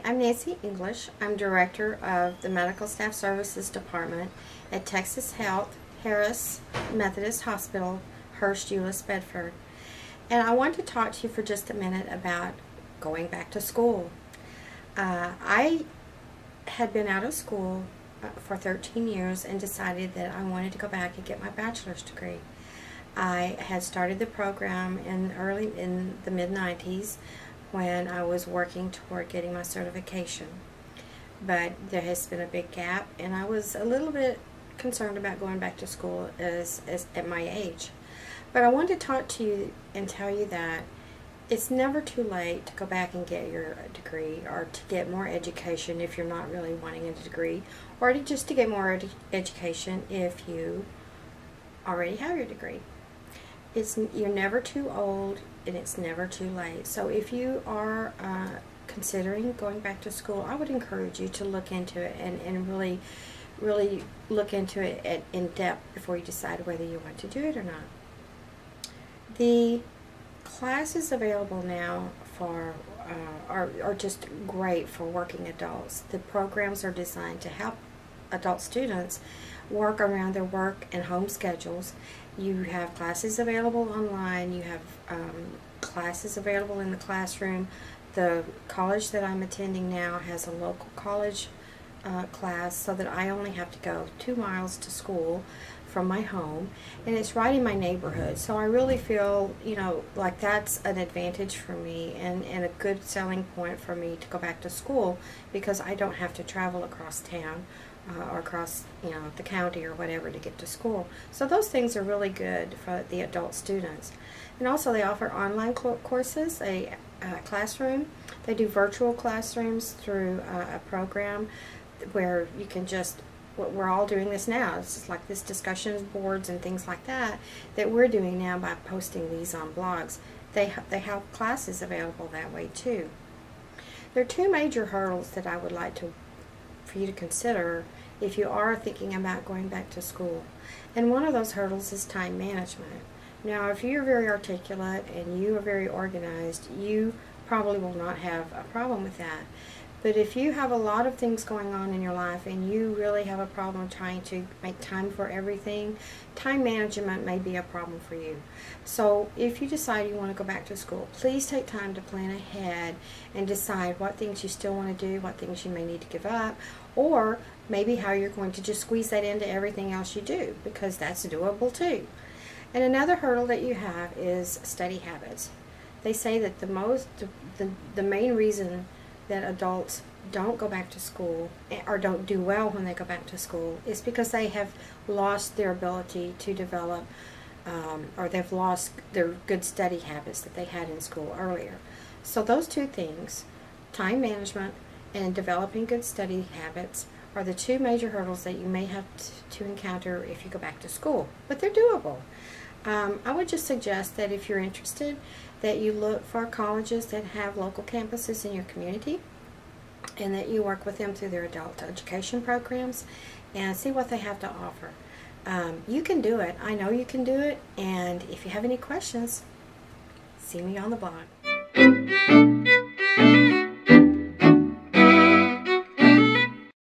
I'm Nancy English. I'm Director of the Medical Staff Services Department at Texas Health Harris Methodist Hospital, Hurst, Euless, Bedford. And I want to talk to you for just a minute about going back to school. I had been out of school for 13 years and decided that I wanted to go back and get my bachelor's degree. I had started the program in the mid-90s when I was working toward getting my certification. But there has been a big gap, and I was a little bit concerned about going back to school as at my age. But I wanted to talk to you and tell you that it's never too late to go back and get your degree, or to get more education if you're not really wanting a degree, or just to get more education if you already have your degree. You're never too old, and it's never too late. So if you are considering going back to school, I would encourage you to look into it and really look into it in depth before you decide whether you want to do it or not. The classes available now are just great for working adults. The programs are designed to help adult students work around their work and home schedules. You have classes available online. You have classes available in the classroom. The college that I'm attending now has a local college class, so that I only have to go 2 miles to school from my home, and it's right in my neighborhood. So I really feel, like that's an advantage for me, and a good selling point for me to go back to school, because I don't have to travel across town or across the county or whatever to get to school. So those things are really good for the adult students. And also they offer online courses, a classroom. They do virtual classrooms through a program where you can just, we're all doing this now. It's just like this discussion boards and things like that we're doing now by posting these on blogs. They have classes available that way too. There are two major hurdles that I would like for you to consider if you are thinking about going back to school. And one of those hurdles is time management. Now, if you're very articulate and you are very organized, you probably will not have a problem with that. But if you have a lot of things going on in your life and you really have a problem trying to make time for everything, time management may be a problem for you. So if you decide you want to go back to school, please take time to plan ahead and decide what things you still want to do, what things you may need to give up, or maybe how you're going to just squeeze that into everything else you do, because that's doable too. And another hurdle that you have is study habits. They say that the main reason that adults don't go back to school or don't do well when they go back to school is because they have lost their ability to develop or they've lost their good study habits that they had in school earlier. So those two things, time management and developing good study habits, are the two major hurdles that you may have to encounter if you go back to school, but they're doable. I would just suggest that if you're interested, that you look for colleges that have local campuses in your community, and that you work with them through their adult education programs and see what they have to offer. You can do it. I know you can do it, and if you have any questions, see me on the blog.